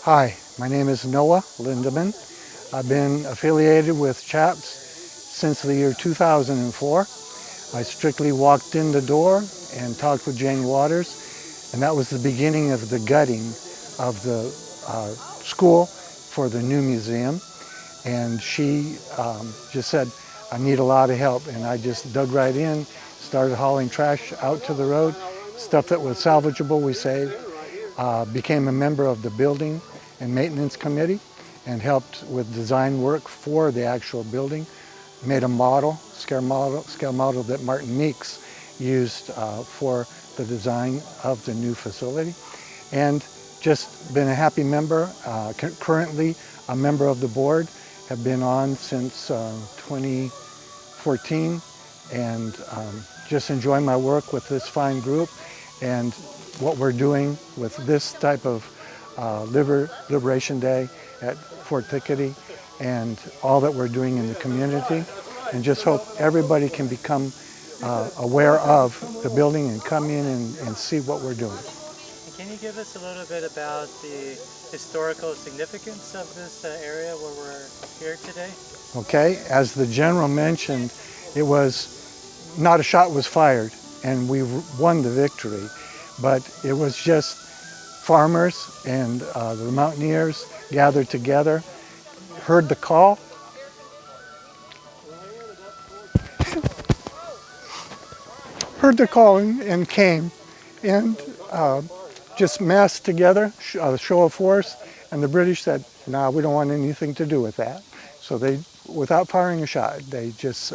Hi, my name is Noah Lindeman. I've been affiliated with CHAPS since the year 2004. I strictly walked in the door and talked with Jane Waters, and that was the beginning of the gutting of the school for the new museum. And she just said, I need a lot of help. And I just dug right in, started hauling trash out to the road, stuff that was salvageable we saved, became a member of the building and maintenance committee and helped with design work for the actual building. Made a model, scale model that Martin Meeks used for the design of the new facility. And just been a happy member, currently a member of the board, have been on since 2014, and just enjoy my work with this fine group and what we're doing with this type of Liberation Day at Fort Thicketty and all that we're doing in the community, and just hope everybody can become aware of the building and come in and see what we're doing. And can you give us a little bit about the historical significance of this area where we're here today? Okay, as the general mentioned, it was not a shot was fired and we won the victory, but it was just farmers and the mountaineers gathered together, heard the call, and came and just massed together, a show of force, and the British said, "Nah, we don't want anything to do with that." So they, without firing a shot, they just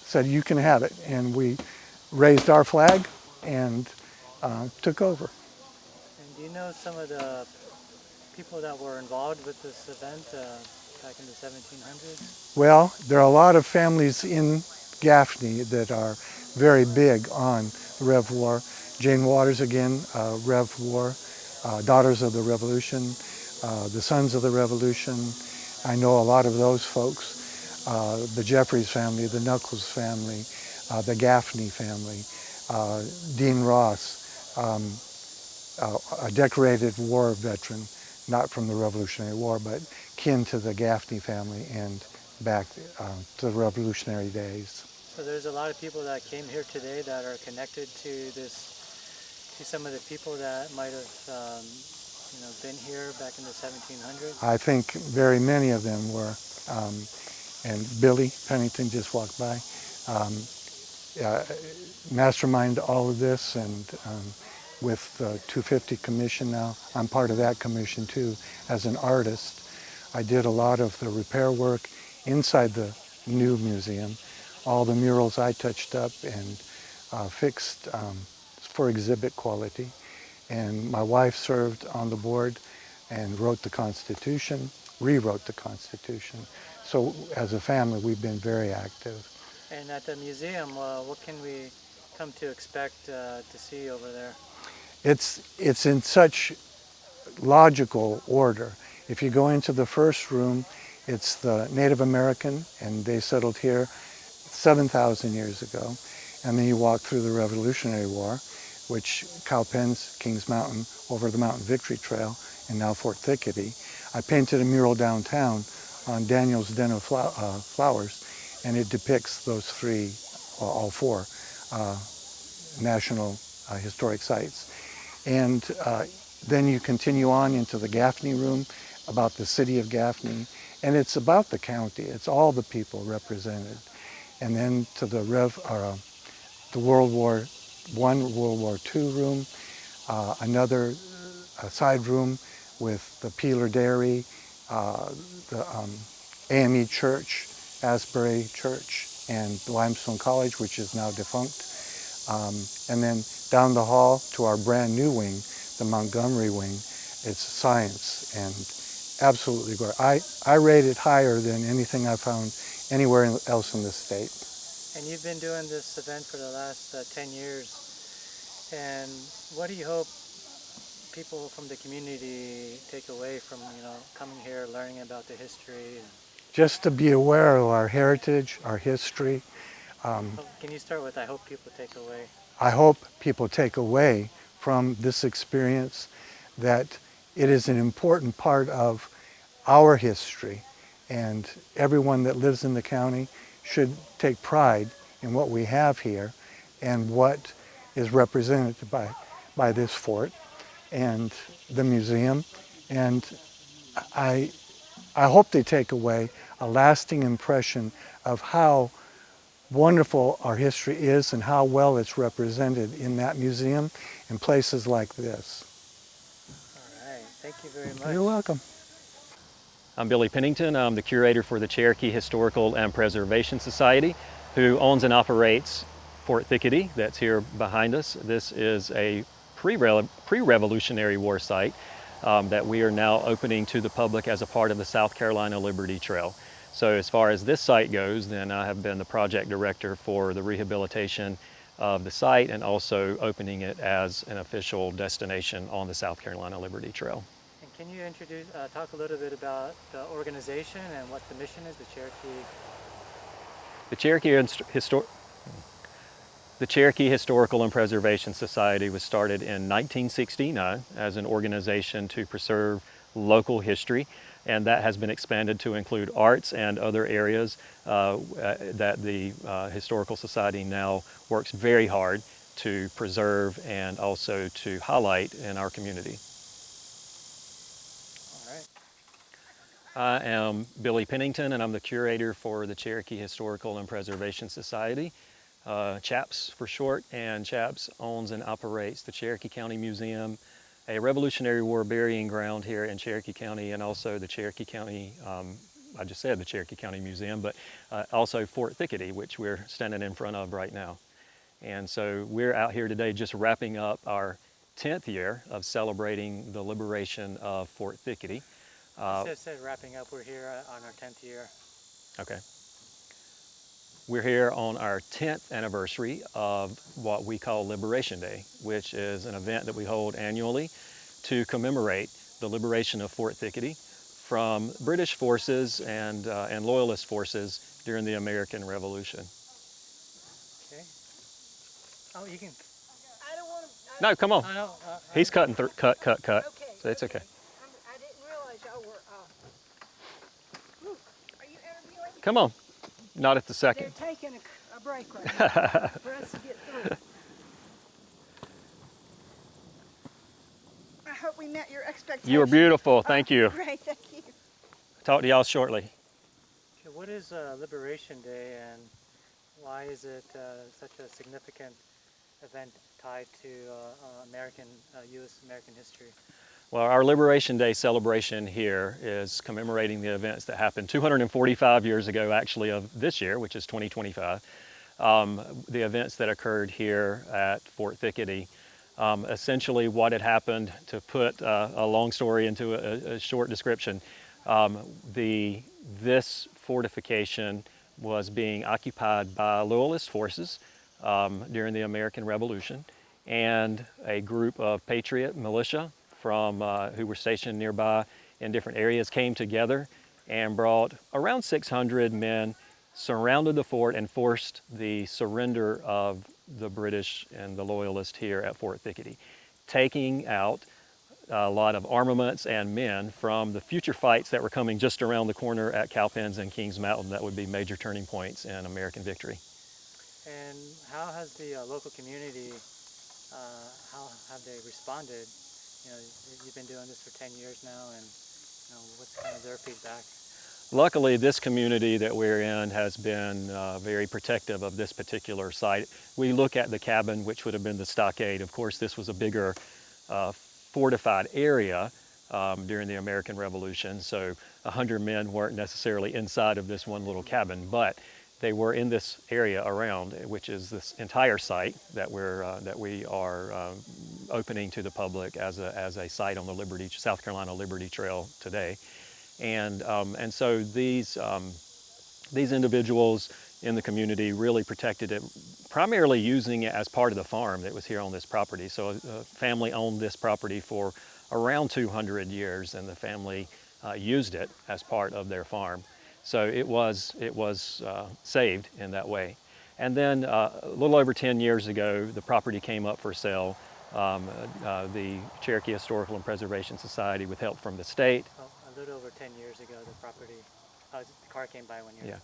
said, "You can have it," and we raised our flag and took over. And do you know some of the people that were involved with this event back in the 1700s? Well, there are a lot of families in Gaffney that are very big on Rev War. Jane Waters again, Rev War, Daughters of the Revolution, the Sons of the Revolution. I know a lot of those folks. The Jeffries family, the Knuckles family, the Gaffney family, Dean Ross, a decorated war veteran, not from the Revolutionary War, but kin to the Gaffney family and back to the Revolutionary days. So there's a lot of people that came here today that are connected to to some of the people that might have, been here back in the 1700s. I think very many of them were, and Billy Pennington just walked by, um, uh, mastermind all of this, and with the 250 Commission now, I'm part of that commission too as an artist. I did a lot of the repair work inside the new museum. All the murals I touched up and fixed for exhibit quality. And my wife served on the board and wrote the Constitution, rewrote the Constitution. So as a family, we've been very active. And at the museum, what can we come to expect to see over there? It's in such logical order. If you go into the first room, it's the Native American, and they settled here 7,000 years ago. And then you walk through the Revolutionary War, which Cowpens, Kings Mountain, over the Mountain Victory Trail, and now Fort Thicketty. I painted a mural downtown on Daniel's Den of Flowers, and it depicts those three, all four, national historic sites. And then you continue on into the Gaffney room, about the city of Gaffney, and it's about the county. It's all the people represented. And then to the World War I, World War II room, another side room with the Peeler Dairy, the AME Church, Asbury Church, and Limestone College, which is now defunct. And then down the hall to our brand new wing, the Montgomery wing, it's science and absolutely great. I rate it higher than anything I found anywhere else in the state. And you've been doing this event for the last 10 years. And what do you hope people from the community take away from, coming here, learning about the history? Just to be aware of our heritage, our history. Can you start with, I hope people take away? I hope people take away from this experience that it is an important part of our history, and everyone that lives in the county should take pride in what we have here and what is represented by this fort and the museum. And I, I hope they take away a lasting impression of how wonderful our history is and how well it's represented in that museum and places like this. All right, thank you very much. You're welcome. I'm Billy Pennington. I'm the curator for the Cherokee Historical and Preservation Society, who owns and operates Fort Thickety that's here behind us. This is a pre-Revolutionary War site that we are now opening to the public as a part of the South Carolina Liberty Trail. So as far as this site goes, then I have been the project director for the rehabilitation of the site and also opening it as an official destination on the South Carolina Liberty Trail. And can you introduce, talk a little bit about the organization and what the mission is, the Cherokee? The Cherokee Historical and Preservation Society was started in 1969 as an organization to preserve local history, and that has been expanded to include arts and other areas that the Historical Society now works very hard to preserve and also to highlight in our community. All right. I am Billy Pennington, and I'm the curator for the Cherokee Historical and Preservation Society, CHAPS for short, and CHAPS owns and operates the Cherokee County Museum, a Revolutionary War burying ground here in Cherokee County, and also the Cherokee County, I just said the Cherokee County Museum, but also Fort Thickety, which we're standing in front of right now. And so we're out here today just wrapping up our 10th year of celebrating the liberation of Fort Thickety. It said wrapping up, we're here on our 10th year. Okay. We're here on our 10th anniversary of what we call Liberation Day, which is an event that we hold annually to commemorate the liberation of Fort Thickety from British forces and Loyalist forces during the American Revolution. Okay. Oh, you can. I don't want to. No, come on. Oh, no, He's cutting, cut. Okay. So it's okay. I didn't realize y'all were. Whew, are you interviewing? Come on. Not at the They're second. taking a break right now for us to get through. I hope we met your expectations. You are beautiful. Thank you. Great, thank you. Talk to y'all shortly. okay. What is Liberation Day, and why is it such a significant event tied to U.S. American history? Well, our Liberation Day celebration here is commemorating the events that happened 245 years ago, actually, of this year, which is 2025. The events that occurred here at Fort Thickety. Essentially what had happened, to put a long story into a short description, this fortification was being occupied by Loyalist forces during the American Revolution, and a group of patriot militia from who were stationed nearby in different areas came together and brought around 600 men, surrounded the fort, and forced the surrender of the British and the Loyalists here at Fort Thickety, taking out a lot of armaments and men from the future fights that were coming just around the corner at Cowpens and Kings Mountain that would be major turning points in American victory. And how has the local community, how have they responded? You know, you've been doing this for 10 years now, and you know, what's kind of their feedback? Luckily, this community that we're in has been very protective of this particular site. We look at the cabin, which would have been the stockade. Of course, this was a bigger fortified area during the American Revolution, so 100 men weren't necessarily inside of this one little cabin, but they were in this area around, which is this entire site that we are opening to the public as a site on the South Carolina Liberty Trail today. And so these individuals in the community really protected it, primarily using it as part of the farm that was here on this property. So a family owned this property for around 200 years, and the family used it as part of their farm. So it was saved in that way. And then a little over 10 years ago, the property came up for sale the Cherokee Historical and Preservation Society, with help from the state. Oh, a little over 10 years ago, the property, the car came by when you were... Yeah.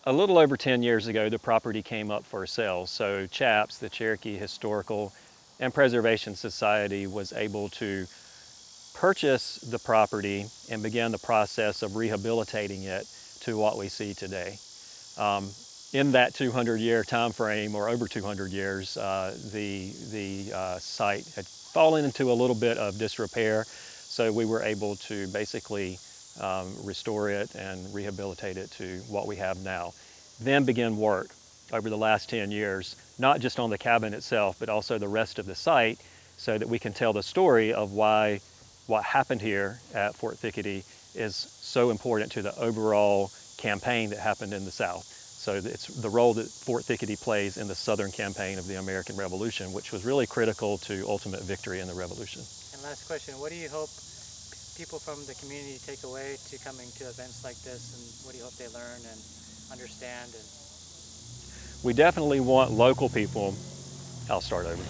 A little over 10 years ago, the property came up for sale. So CHAPS, the Cherokee Historical and Preservation Society, was able to purchase the property and began the process of rehabilitating it to what we see today. In that 200-year time frame, or over 200 years, the site had fallen into a little bit of disrepair, so we were able to basically restore it and rehabilitate it to what we have now. Then begin work over the last 10 years, not just on the cabin itself, but also the rest of the site, so that we can tell the story of why what happened here at Fort Thicketty is so important to the overall campaign that happened in the South. So it's the role that Fort Thicketty plays in the Southern campaign of the American Revolution, which was really critical to ultimate victory in the Revolution. And last question, what do you hope people from the community take away to coming to events like this, and what do you hope they learn and understand? And We definitely want local people, I'll start over.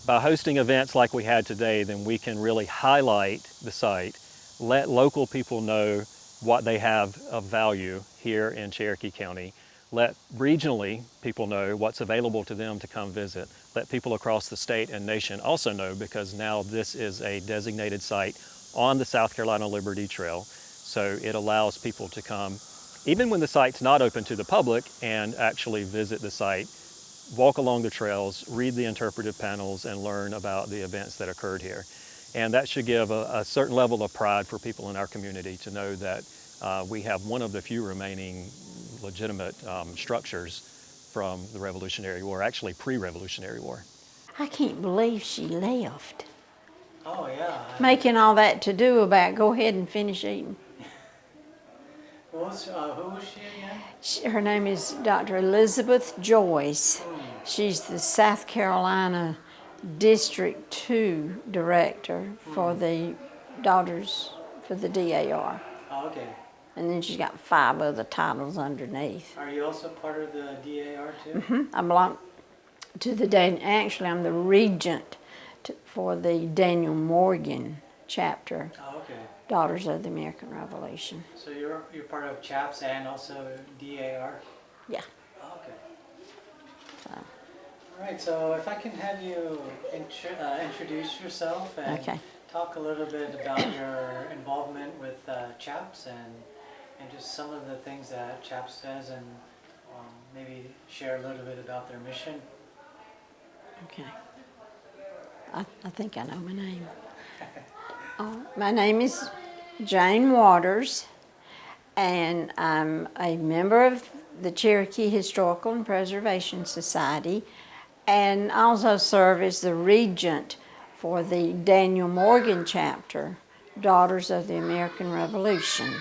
By hosting events like we had today, then we can really highlight the site, let local people know what they have of value here in Cherokee County, let regionally people know what's available to them to come visit, let people across the state and nation also know, because now this is a designated site on the South Carolina Liberty Trail. So it allows people to come, even when the site's not open to the public, and actually visit the site, walk along the trails, read the interpretive panels, and learn about the events that occurred here. And that should give a certain level of pride for people in our community to know that we have one of the few remaining legitimate structures from the Revolutionary War, actually pre-Revolutionary War. I can't believe she left. oh yeah, Making all that to do about go ahead and finish eating. who was she again? Her name is Dr. Elizabeth Joyce. She's the South Carolina District 2 Director for the Daughters for the DAR. Oh, okay. And then she's got 5 other titles underneath. Are you also part of the DAR too? I belong to actually I'm the regent for the Daniel Morgan chapter, Oh, okay. Daughters of the American Revolution. So you're part of CHAPS and also DAR? Yeah. Oh, okay. So, All right, so if I can have you introduce yourself and Okay. talk a little bit about your involvement with CHAPS and just some of the things that CHAPS does, and maybe share a little bit about their mission. okay. I think I know my name. My name is Jane Waters, and I'm a member of the Cherokee Historical and Preservation Society, and also serve as the regent for the Daniel Morgan chapter, Daughters of the American Revolution.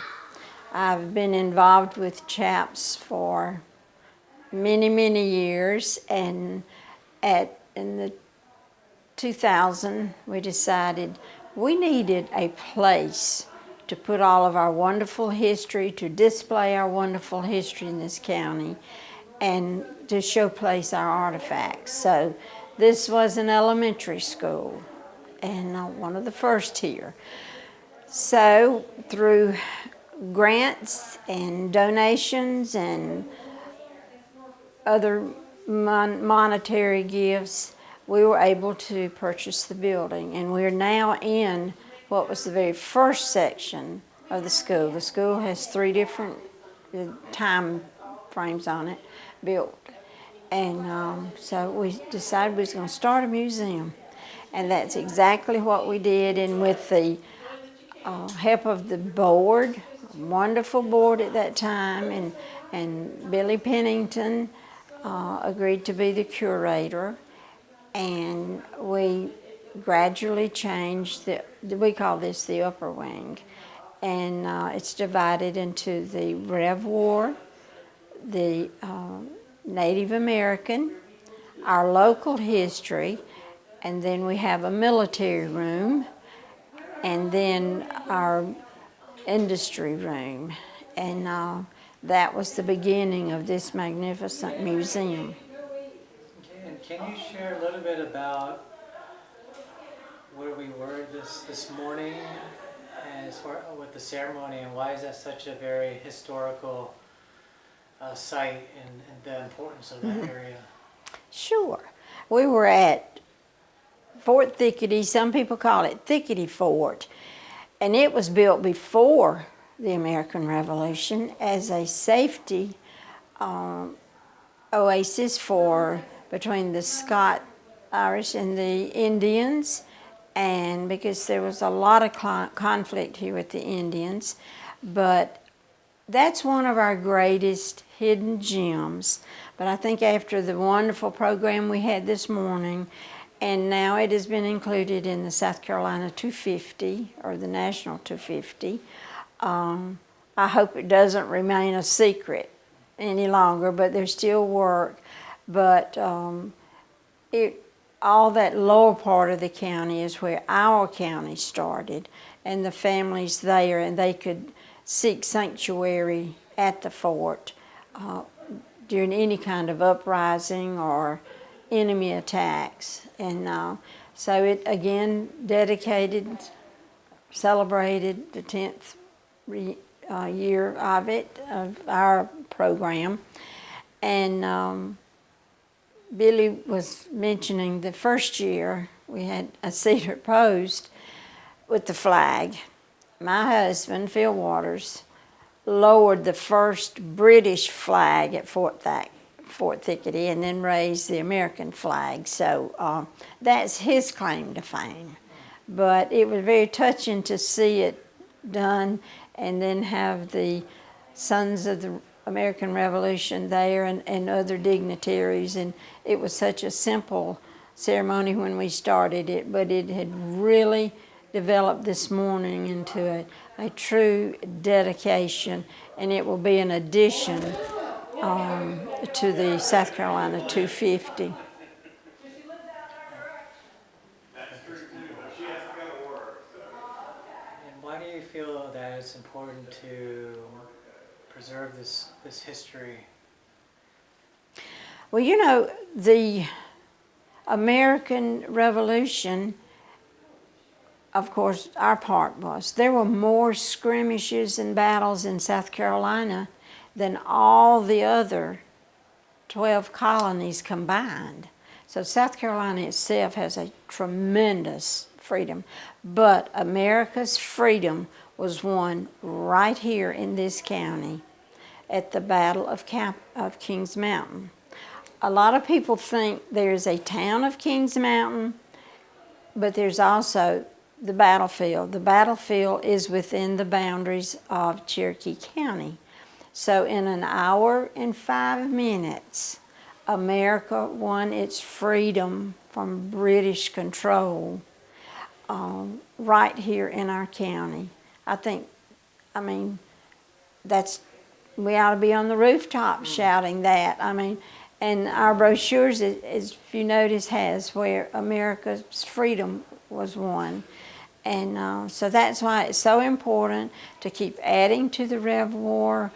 I've been involved with CHAPS for many, many years, and in the 2000 we decided we needed a place to put all of our wonderful history, to display our wonderful history in this county, and to showcase our artifacts. So this was an elementary school, and one of the first here. So through grants and donations and other monetary gifts, we were able to purchase the building, and we're now in what was the very first section of the school. The school has 3 different time frames on it built, and so we decided we was going to start a museum, and that's exactly what we did. And with the help of the board, a wonderful board at that time, and Billy Pennington agreed to be the curator, and we gradually changed we call this the upper wing, and it's divided into the Rev War, the Native American, our local history, and then we have a military room, and then our industry room. And that was the beginning of this magnificent museum. Okay, and can you share a little bit about where we were this morning as far with the ceremony, and why is that such a very historical site, and the importance of that area? Sure. We were at Fort Thickety. Some people call it Thickety Fort. And it was built before the American Revolution as a safety oasis for between the Scott Irish and the Indians, and because there was a lot of conflict here with the Indians. But that's one of our greatest hidden gems. But I think after the wonderful program we had this morning, and now it has been included in the South Carolina 250, or the National 250, I hope it doesn't remain a secret any longer, but there's still work. But all that lower part of the county is where our county started, and the families there, and they could seek sanctuary at the fort during any kind of uprising or enemy attacks. And so it again dedicated, celebrated the 10th year of it, of our program. And Billy was mentioning the first year we had a cedar post with the flag. My husband, Phil Waters, lowered the first British flag at Fort Thickety, and then raised the American flag. So that's his claim to fame. But it was very touching to see it done, and then have the Sons of the American Revolution there, and other dignitaries. And it was such a simple ceremony when we started it, but it had really developed this morning into a true dedication, and it will be an addition to the South Carolina 250. And why do you feel that it's important to preserve this history? Well, you know, the American Revolution, of course, our part was, there were more skirmishes and battles in South Carolina than all the other 12 colonies combined. So South Carolina itself has a tremendous freedom. But America's freedom was won right here in this county at the Battle of Kings Mountain. A lot of people think there's a town of Kings Mountain, but there's also the battlefield. The battlefield is within the boundaries of Cherokee County. So in an hour and 5 minutes, America won its freedom from British control right here in our county. I mean, we ought to be on the rooftop shouting that. I mean, and our brochures, as if you notice, has where America's freedom was won. And so that's why it's so important to keep adding to the Rev War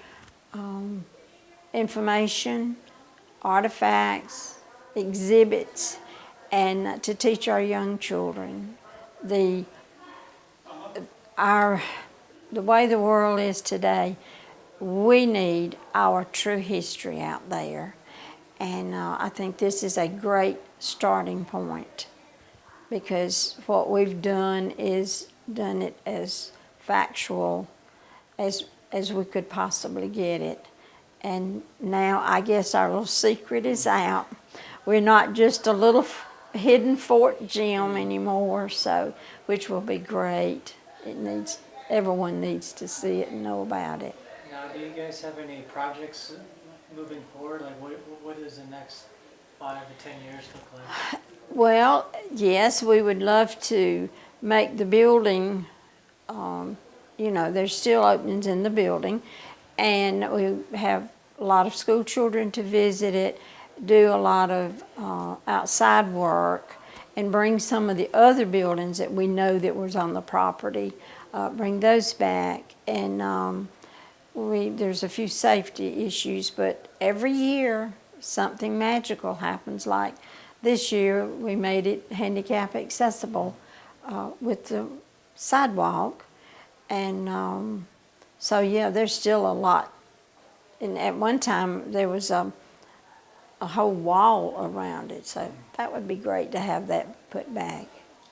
information, artifacts, exhibits, and to teach our young children. The way the world is today, we need our true history out there. And I think this is a great starting point, because what we've done is done it as factual as we could possibly get it. And now I guess our little secret is out. We're not just a little hidden fort gem anymore, so which will be great. Everyone needs to see it and know about it. Now, do you guys have any projects moving forward? Like, what does the next 5 to 10 years look like? Well, yes, we would love to make the building, there's still openings in the building, and we have a lot of school children to visit it, do a lot of outside work, and bring some of the other buildings that we know that was on the property, bring those back. And there's a few safety issues, but every year something magical happens. Like this year, we made it handicap accessible with the sidewalk, and so yeah, there's still a lot. And at one time, there was a whole wall around it, so that would be great to have that put back,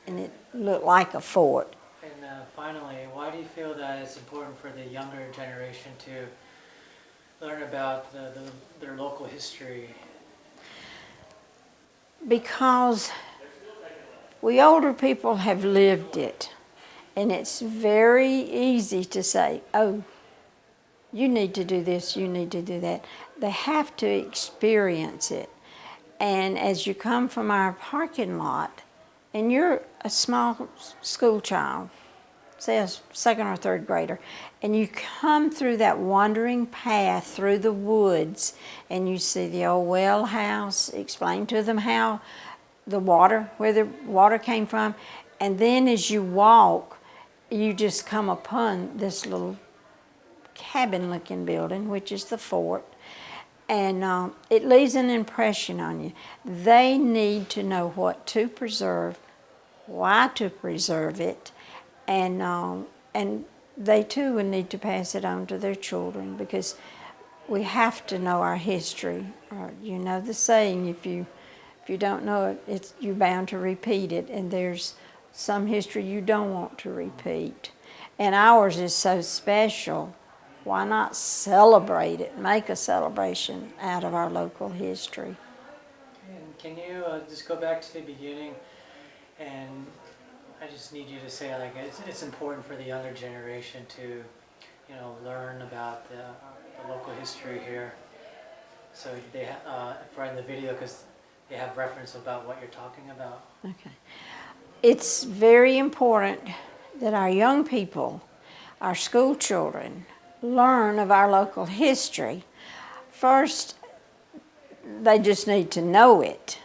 and it looked like a fort. And finally, why do you feel that it's important for the younger generation to learn about their local history? Because we older people have lived it, and it's very easy to say, oh, you need to do this, you need to do that. They have to experience it. And as you come from our parking lot, and you're a small school child, say a second or third grader, and you come through that wandering path through the woods, and you see the old well house, explain to them how the water, where the water came from, and then as you walk, you just come upon this little cabin-looking building, which is the fort, and it leaves an impression on you. They need to know what to preserve, why to preserve it, and they too will need to pass it on to their children, because we have to know our history. Or you know the saying, if you don't know it, you're bound to repeat it, and there's some history you don't want to repeat. And ours is so special. Why not celebrate it, make a celebration out of our local history? And can you just go back to the beginning, and I just need you to say, like, it's important for the younger generation to, learn about the local history here. So they for in the video, because they have reference about what you're talking about. Okay. It's very important that our young people, our school children, learn of our local history. First, they just need to know it,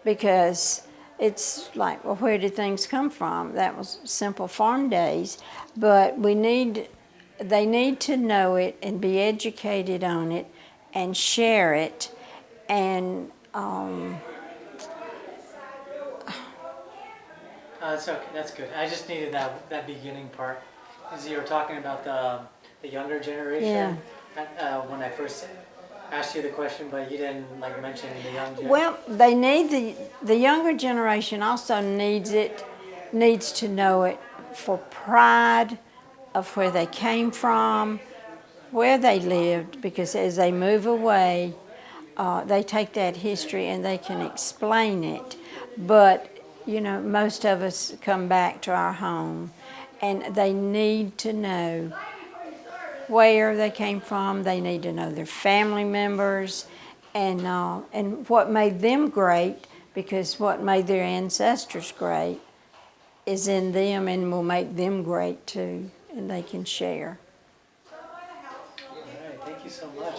because it's like, well, where did things come from? That was simple farm days, but they need to know it and be educated on it and share it, and That's okay. That's good. I just needed that beginning part, because you were talking about the younger generation. Yeah. When I first asked you the question, but you didn't mention the young generation. Well, they need the younger generation also needs to know it for pride of where they came from, where they lived, because as they move away, they take that history and they can explain it. But most of us come back to our home, and they need to know where they came from. They need to know their family members, and what made them great, because what made their ancestors great is in them and will make them great too, and they can share. All right, thank you so much.